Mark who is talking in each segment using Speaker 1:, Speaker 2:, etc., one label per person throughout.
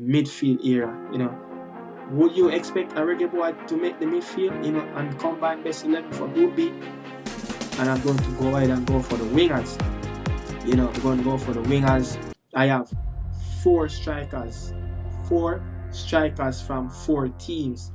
Speaker 1: midfield era, would you expect a Reggae boy to make the midfield, and combine best 11 for Group B? And I'm going to go ahead and go for the wingers. I'm going to go for the wingers. I have four strikers from 4 teams.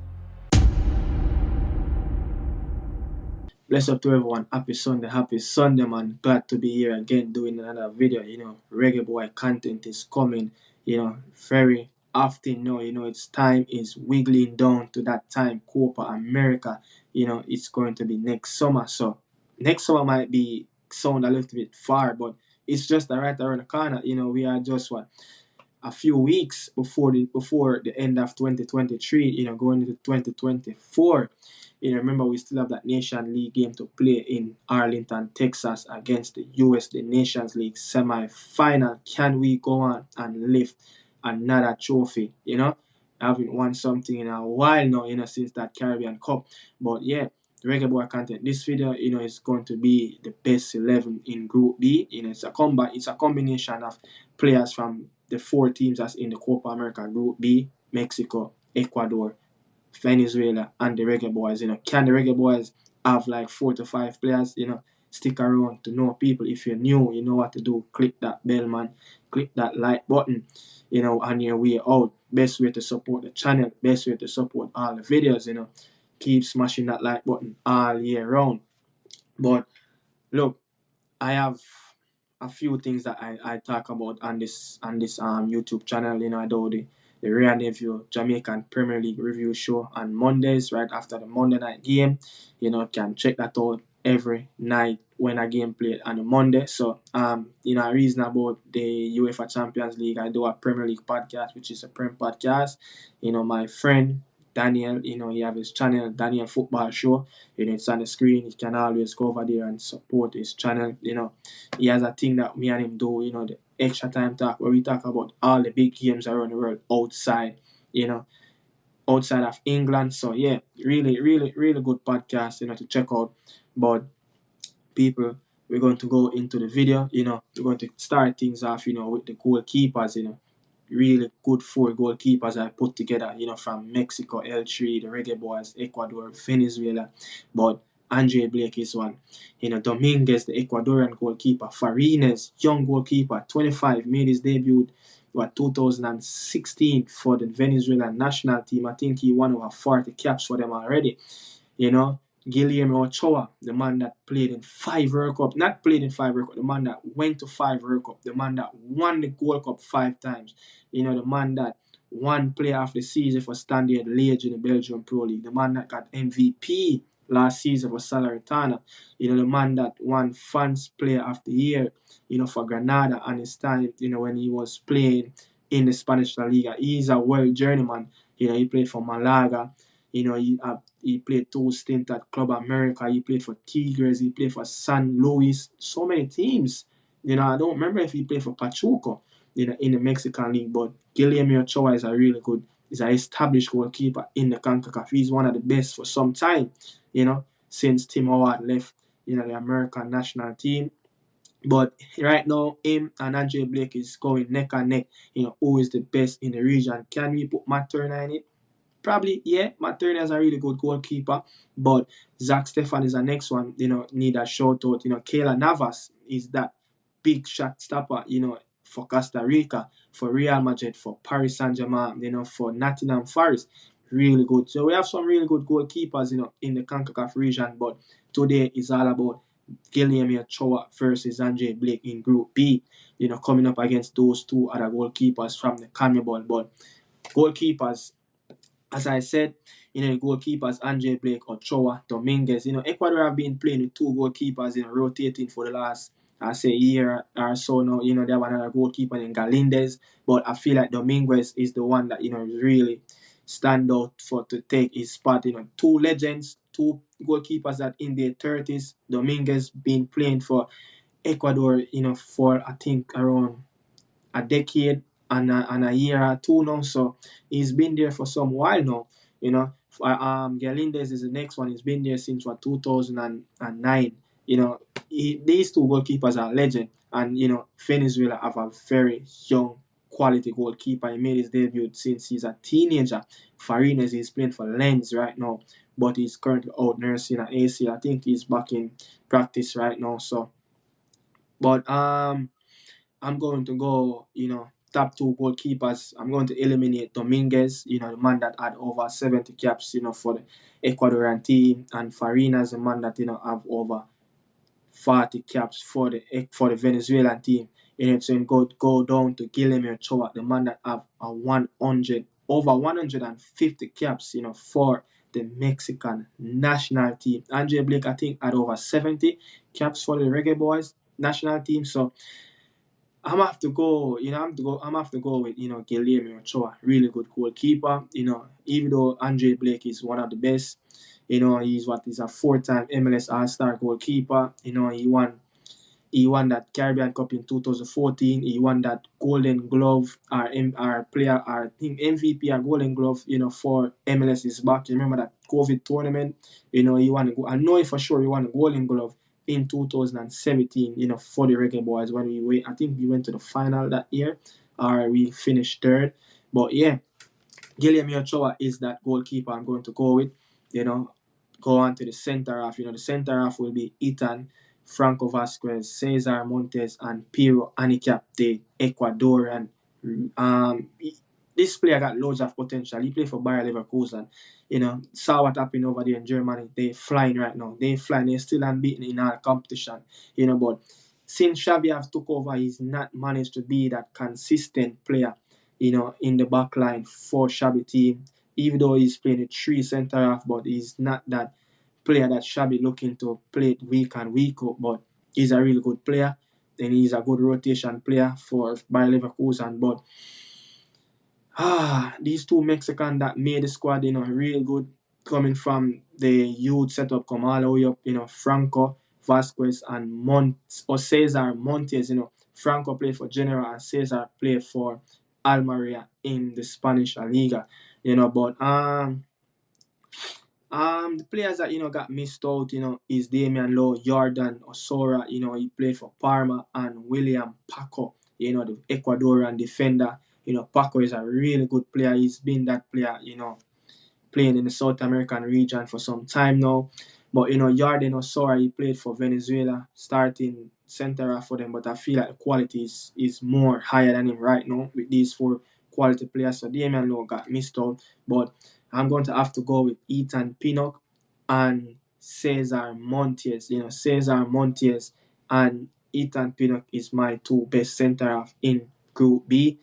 Speaker 1: Bless up to everyone. Happy Sunday, man. Glad to be here again doing another video. Reggae boy content is coming, very often now. It's time is wiggling down to that time. Copa America, it's going to be next summer. So next summer might be sound a little bit far, but it's just right around the corner. We are just a few weeks before the end of 2023, going into 2024. Remember, we still have that Nation League game to play in Arlington, Texas against the US, the Nations League semi-final. Can we go on and lift another trophy? I haven't won something in a while now, since that Caribbean Cup. But yeah, Reggae boy content. This video, is going to be the best 11 in Group B. It's a combination of players from the 4 teams that's in the Copa America Group B: Mexico, Ecuador, Venezuela, and the Reggae boys. Can the Reggae boys have like 4 to 5 players? Stick around to know people. If you're new, you know what to do. Click that bell, man. Click that like button, on your way out. Best way to support the channel. Best way to support all the videos, Keep smashing that like button all year round. But look, I have a few things that I talk about on this YouTube channel. I do the Rare Nephew Jamaican Premier League review show on Mondays, right after the Monday night game. Can check that out every night when a game played on a Monday. So a reason about the UEFA Champions League, I do a Premier League podcast, which is a Prem podcast. My friend Daniel, he have his channel, Daniel Football Show. It's on the screen. You can always go over there and support his channel. He has a thing that me and him do, the extra time talk, where we talk about all the big games around the world outside of England. So yeah, really, really, really good podcast, to check out. But people, we're going to go into the video. We're going to start things off, with the goalkeepers. Really good 4 goalkeepers I put together, from Mexico, L3, the Reggae boys, Ecuador, Venezuela. But Andre Blake is one. Dominguez, the Ecuadorian goalkeeper. Farines, young goalkeeper, 25, made his debut 2016 for the Venezuelan national team. I think he won over 40 caps for them already. Guillermo Ochoa, the man that played in 5 World Cup, not played in 5 World Cup, the man that went to 5 World Cup, the man that won the Gold Cup 5 times, the man that won Player of the Season for Standard Liège in the Belgian Pro League, the man that got MVP last season for Salernitana, the man that won France Player of the Year, for Granada and his time, when he was playing in the Spanish La Liga. He's a world journeyman. He played for Malaga. He played 2 stints at Club America. He played for Tigres. He played for San Luis. So many teams. I don't remember if he played for Pachuca, in the Mexican League. But Guillermo Ochoa is he's an established goalkeeper in the CONCACAF. He's one of the best for some time, since Tim Howard left, the American national team. But right now, him and Andre Blake is going neck and neck. Who is the best in the region? Can we put Matt Turner in it? Probably, yeah. Matt Turner is a really good goalkeeper, but Zach Stefan is the next one, need a shout out. Keylor Navas is that big shot stopper, for Costa Rica, for Real Madrid, for Paris Saint-Germain, for Nottingham Forest. Really good. So we have some really good goalkeepers, in the CONCACAF region, but today is all about Guillermo Ochoa versus Andre Blake in Group B, coming up against those 2 other goalkeepers from the CONMEBOL. But goalkeepers, as I said, goalkeepers, Andre Blake, Ochoa, Dominguez. Ecuador have been playing with 2 goalkeepers, rotating for the last, year or so now. They have another goalkeeper in Galindez, but I feel like Dominguez is the one that, really stand out to take his spot. 2 legends, 2 goalkeepers that in their 30s. Dominguez been playing for Ecuador, for I think around a decade and a year or 2 now. So he's been there for some while now. Galindez is the next one. He's been there since 2009. These 2 goalkeepers are legend, and Venezuela have a very young quality goalkeeper. He made his debut since he's a teenager. Farinas is playing for Lens right now, but he's currently out nursing an ACL. I think he's back in practice right now. So, but I'm going to go, top two goalkeepers. I'm going to eliminate Dominguez, the man that had over 70 caps, for the Ecuadorian team, and Farinas, the man that, have over 40 caps for the Venezuelan team. So go down to Guillermo Ochoa, the man that have over 150 caps, for the Mexican national team. Andre Blake, I think, had over 70 caps for the Reggae Boys national team. So I'm gonna have to go, I'm gonna have to go with, Guillermo Ochoa, really good goalkeeper. Even though Andre Blake is one of the best, he's a four-time MLS All-Star goalkeeper. He won that Caribbean Cup in 2014. He won that Golden Glove, our player, our team MVP, our Golden Glove, for MLS is back. You remember that COVID tournament? He won. I know for sure he won a Golden Glove in 2017. For the Reggae Boys when I think we went to the final that year, or we finished third. But yeah, Guillermo Ochoa is that goalkeeper I'm going to go with. Go on to the center half. The center half will be Ethan, Franco Vasquez, Cesar Montes, and Piero Anicap, the Ecuadorian. Um, this player got loads of potential. He played for Bayer Leverkusen. Saw what happened over there in Germany. They flying right now. They flying. They're still unbeaten in our competition. But since Xavi have took over, he's not managed to be that consistent player, in the back line for Xavi team. Even though he's playing a three center half, but he's not that player that Xavi looking to play week and week out. But he's a really good player. And he's a good rotation player for Bayer Leverkusen. But these two Mexicans that made the squad, really good, coming from the youth setup, come all the way up, Franco Vasquez and Cesar Montes. Franco played for General and Cesar played for Almeria in the Spanish Liga. But the players that got missed out, is Damian Lowe, Jordan Osora. He played for Parma, and William Paco, the Ecuadorian defender. Paco is a really good player. He's been that player, playing in the South American region for some time now. But Jordan Osora, he played for Venezuela, starting center half for them. But I feel like the quality is more higher than him right now with these four quality players. So Damian Lowe got missed out. But I'm going to have to go with Ethan Pinnock and Cesar Montes. Cesar Montes and Ethan Pinnock is my two best center half in Group B.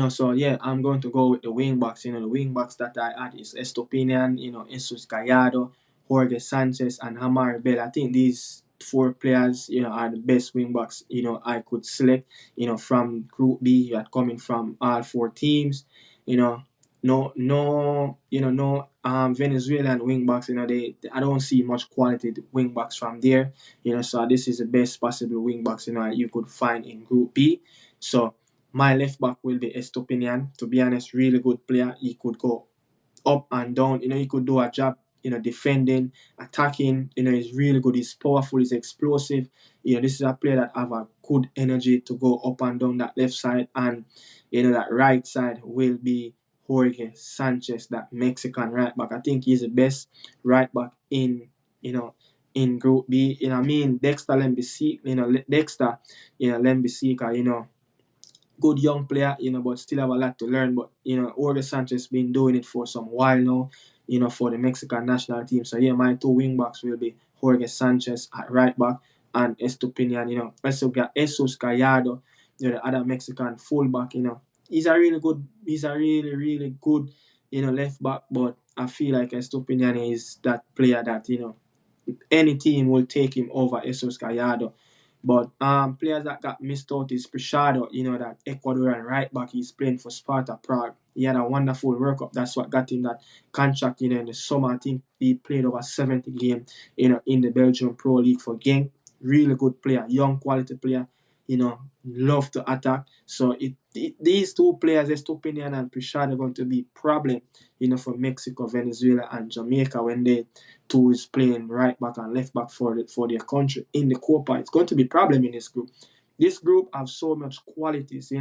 Speaker 1: So yeah, I'm going to go with the wing backs. The wing backs that I had is Estopinian, Jesus Gallardo, Jorge Sanchez, and Hamar Bell. I think these four players, are the best wing backs, I could select, from Group B, that coming from all four teams. No Venezuelan wing backs, I don't see much quality wing backs from there. So this is the best possible wing backs, you could find in Group B. So my left back will be Estopinian. To be honest, really good player. He could go up and down. He could do a job, defending, attacking. He's really good. He's powerful. He's explosive. This is a player that have a good energy to go up and down that left side. And, that right side will be Jorge Sanchez, that Mexican right back. I think he's the best right back in Group B. Dexter Lembisica, good young player, but still have a lot to learn. But, Jorge Sanchez been doing it for some while now, for the Mexican national team. So, yeah, my two wing backs will be Jorge Sanchez at right back and Estopinian. Also got Jesus Gallardo, the other Mexican fullback, He's a really, really good, left back. But I feel like Estopinian is that player that, any team will take him over Jesus Gallardo. But players that got missed out is Preciado, that Ecuadorian right back. He's playing for Sparta Prague. He had a wonderful World Cup. That's what got him that contract, in the summer. I think he played over 70 games, in the Belgian Pro League for Genk. Really good player, young quality player, love to attack. So these two players, Estopinian and Preciado, are going to be problem, for Mexico, Venezuela, and Jamaica when they two is playing right back and left back for their country in the Copa. It's going to be a problem in this group. This group have so much qualities,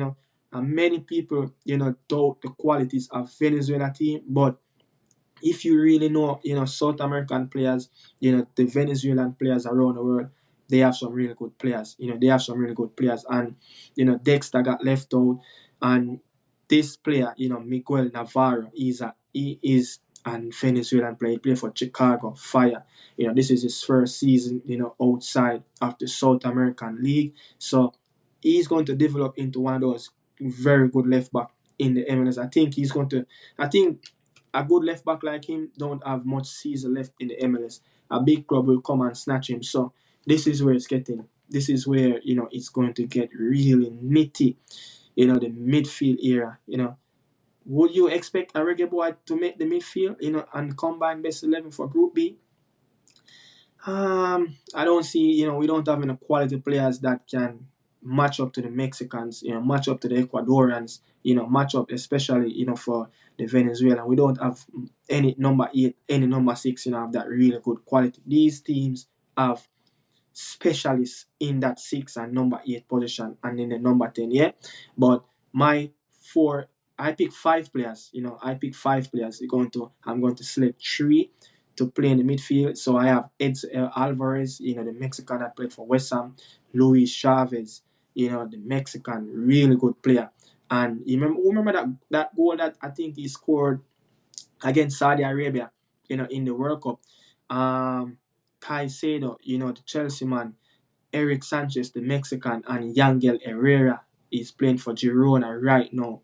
Speaker 1: And many people, doubt the qualities of Venezuela team, but if you really know, South American players, the Venezuelan players around the world, they have some really good players. They have some really good players. And, Dexter got left out. And this player, Miguel Navarro, he is an Venezuelan player. He played for Chicago Fire. This is his first season, outside of the South American League. So he's going to develop into one of those very good left back in the MLS. I think a good left back like him don't have much season left in the MLS. A big club will come and snatch him. So this is where it's getting. This is where it's going to get really nitty. The midfield era. Would you expect a Reggae Boy to make the midfield? And combine best 11 for Group B? I don't see. We don't have any quality players that can match up to the Mexicans. Match up to the Ecuadorians. Match up especially for the Venezuelan. We don't have any number 8, any number 6. Have that really good quality. These teams have specialists in that 6 and number 8 position and in the number 10. Yeah, but my 4. I pick 5 players. I pick 5 players. I'm going to select 3 to play in the midfield. So I have Edson Alvarez, the Mexican that played for West Ham, Luis Chavez, the Mexican, really good player. And you remember that goal that I think he scored against Saudi Arabia, in the World Cup. Caicedo, the Chelsea man, Eric Sanchez, the Mexican, and Yangel Herrera is playing for Girona right now.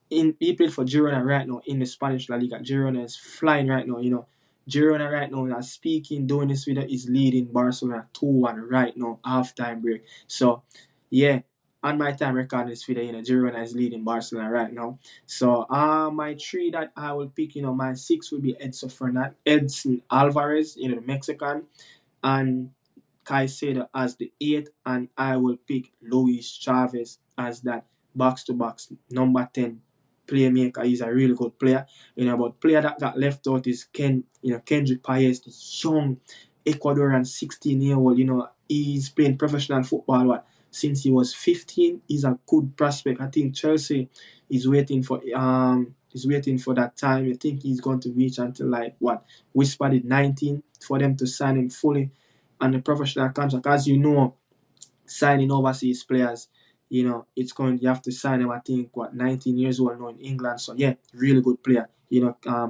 Speaker 1: He played for Girona right now in the Spanish La Liga. Girona is flying right now. Girona right now, as speaking, doing this video, is leading Barcelona 2-1 right now, half-time break. So, yeah, on my time recording this video, Girona is leading Barcelona right now. So, my 3 that I will pick, my 6 will be Edson Alvarez, the Mexican, and Caicedo as the 8th, and I will pick Luis Chavez as that box-to-box number 10 playmaker. He's a really good player. But player that got left out is Kendrick Paez, the young Ecuadorian 16-year-old. He's playing professional football since he was 15. He's a good prospect. I think Chelsea is waiting for that time. I think he's going to reach until whispered it 19 for them to sign him fully on the professional contract. As you know, signing overseas players, you have to sign them, I think, 19 years old now in England. So, yeah, really good player,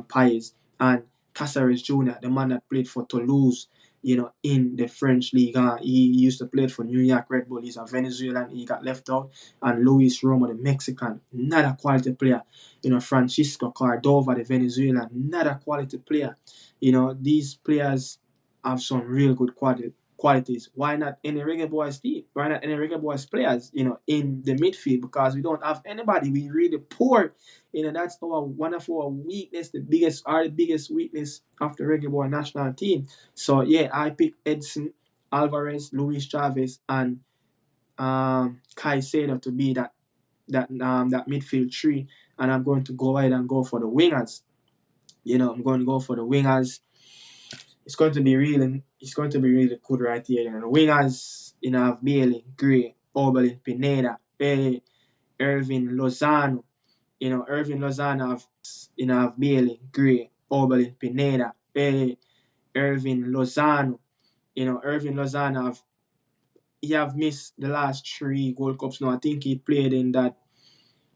Speaker 1: Paez. And Caceres Jr., the man that played for Toulouse, in the French Liga. He used to play for New York Red Bull. He's a Venezuelan. He got left out. And Luis Romo, the Mexican, not a quality player. Francisco Cordova, the Venezuelan, not a quality player. These players have some real good qualities. Why not any Reggae Boys team? Why not any Reggae Boys players, in the midfield? Because we don't have anybody. We really poor. That's one of our weakness, the biggest weakness of the Reggae Boy national team. So, yeah, I pick Edson Alvarez, Luis Chavez, and Caicedo to be that midfield 3. And I'm going to go ahead and go for the wingers. I'm going to go for the wingers. It's going to be really good right here. The wingers, have Bailey, Gray, Oberlin, Pineda, Irving Lozano. Irving Lozano have Bailey, Gray, Oberlin, Pineda, Irving Lozano. Irving Lozano he have missed the last 3 Gold Cups now. I think he played in that,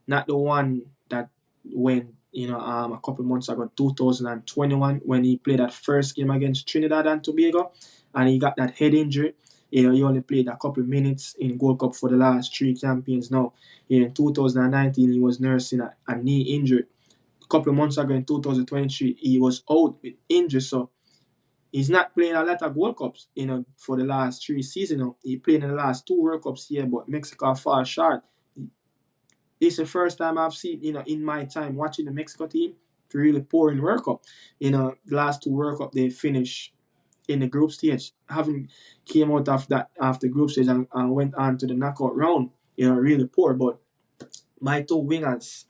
Speaker 1: not the one that went a couple months ago, 2021, when he played that first game against Trinidad and Tobago, and he got that head injury. He only played a couple minutes in Gold Cup for the last 3 campaigns now. In 2019, he was nursing a knee injury. A couple of months ago in 2023, he was out with injury, so he's not playing a lot of World Cups, for the last 3 seasons. He played in the last 2 World Cups here, but Mexico far short. It's the first time I've seen, in my time watching the Mexico team really poor in World Cup. The last 2 World Cup they finished in the group stage. Having came out of that after group stage and went on to the knockout round. Really poor. But my two wingers,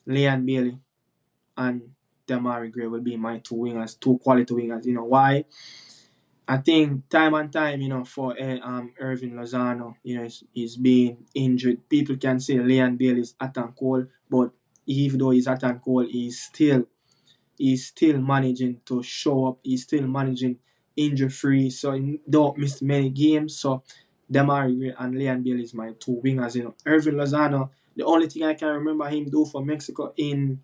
Speaker 1: Leon Bailey and Damari Gray will be my 2 wingers, 2 quality wingers. Why? I think time and time, for Irving Lozano, he's being injured. People can say Leon Bale is hot and cold, but even though he's hot and cold, he's still managing to show up. He's still managing injury free, so he don't miss many games. So Demari and Leon Bale is my two wingers. Irving Lozano. The only thing I can remember him do for Mexico in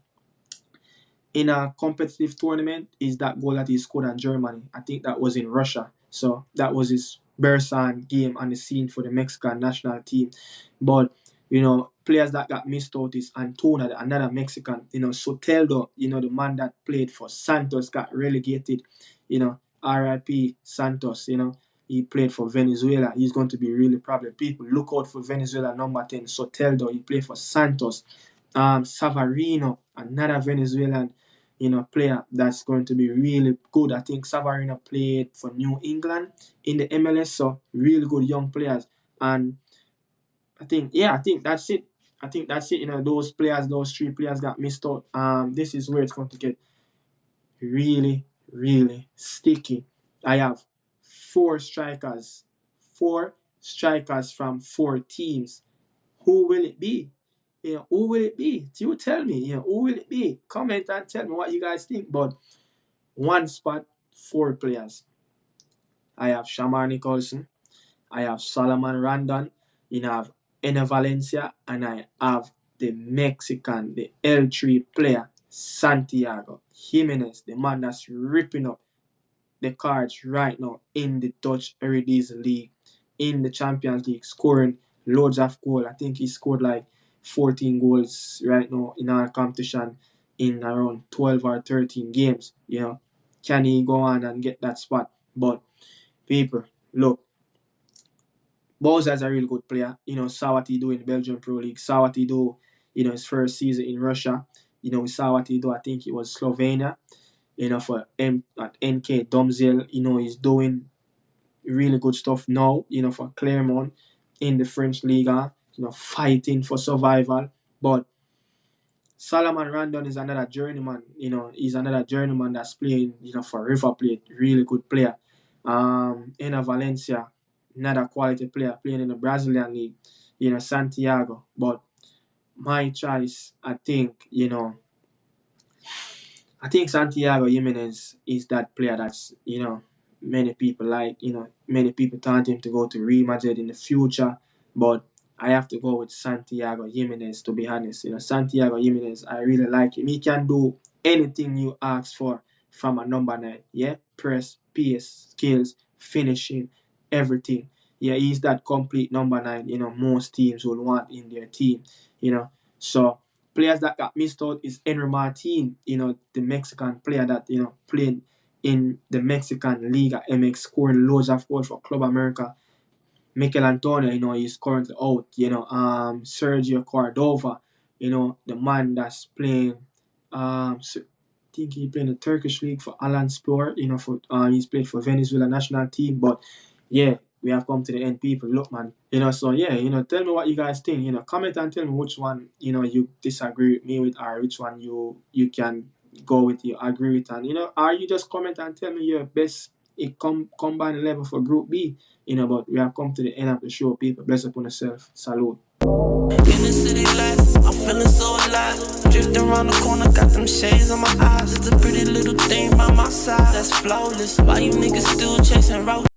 Speaker 1: a competitive tournament is that goal that he scored on Germany. I think that was in Russia. So that was his Bersan game on the scene for the Mexican national team. But, players that got missed out is Antuna, another Mexican. Soteldo, the man that played for Santos, got relegated. RIP Santos, he played for Venezuela. He's going to be really probably. People look out for Venezuela number 10, Soteldo. He played for Santos. Savarino, another Venezuelan, player that's going to be really good. I think Savarino played for New England in the MLS, so really good young players. And I think that's it. Those three players got missed out. This is where it's going to get really, really sticky. I have four strikers from four teams. Who will it be? Who will it be? You tell me, who will it be? Comment and tell me what you guys think. But one spot, four players. I have Shamar Nicholson. I have Solomon Rondon. I have Ena Valencia. And I have the Mexican, the L3 player, Santiago Jimenez, the man that's ripping up the cards right now in the Dutch Eredivisie League, in the Champions League, scoring loads of goals. I think he scored like 14 goals right now in our competition in around 12 or 13 games. Can he go on and get that spot? But people, look, Boyz is a really good player. Saw what he do in the Belgian Pro League. Saw what he do, his first season in Russia. We saw what he do. I think it was Slovenia. For at NK Domzil. He's doing really good stuff now. For Clermont in the French Liga. Fighting for survival. But Solomon Rondon is another journeyman. He's another journeyman that's playing, for River Plate. Really good player. Ena Valencia, another quality player playing in the Brazilian League. Santiago. But my choice, I think Santiago Jimenez is that player that's, many people like. Many people want him to go to Real Madrid in the future. But I have to go with Santiago Jimenez, to be honest. Santiago Jimenez, I really like him. He can do anything you ask for from a number 9. Yeah? Press, pace, skills, finishing, everything. Yeah, he's that complete number 9, most teams will want in their team. So players that got missed out is Henry Martin, the Mexican player that, played in the Mexican Liga MX, scoring loads of goals for Copa America. Mikel Antonio, he's currently out. Sergio Cordova, the man that's playing, I think he played in the Turkish league for Alanspor, he's played for Venezuela national team. But yeah, we have come to the end, people. Look, man, so yeah, tell me what you guys think. Comment and tell me which one, you disagree with me with, or which one you can go with, you agree with, and, or you just comment and tell me your best combined level for Group B. But we have come to the end of the show, people. Bless upon yourself. Salute.
Speaker 2: In the city life, I'm feeling so alive. Drifting around the corner, got them shades on my eyes. It's a pretty little thing by my side that's flawless. Why you niggas still chasing road?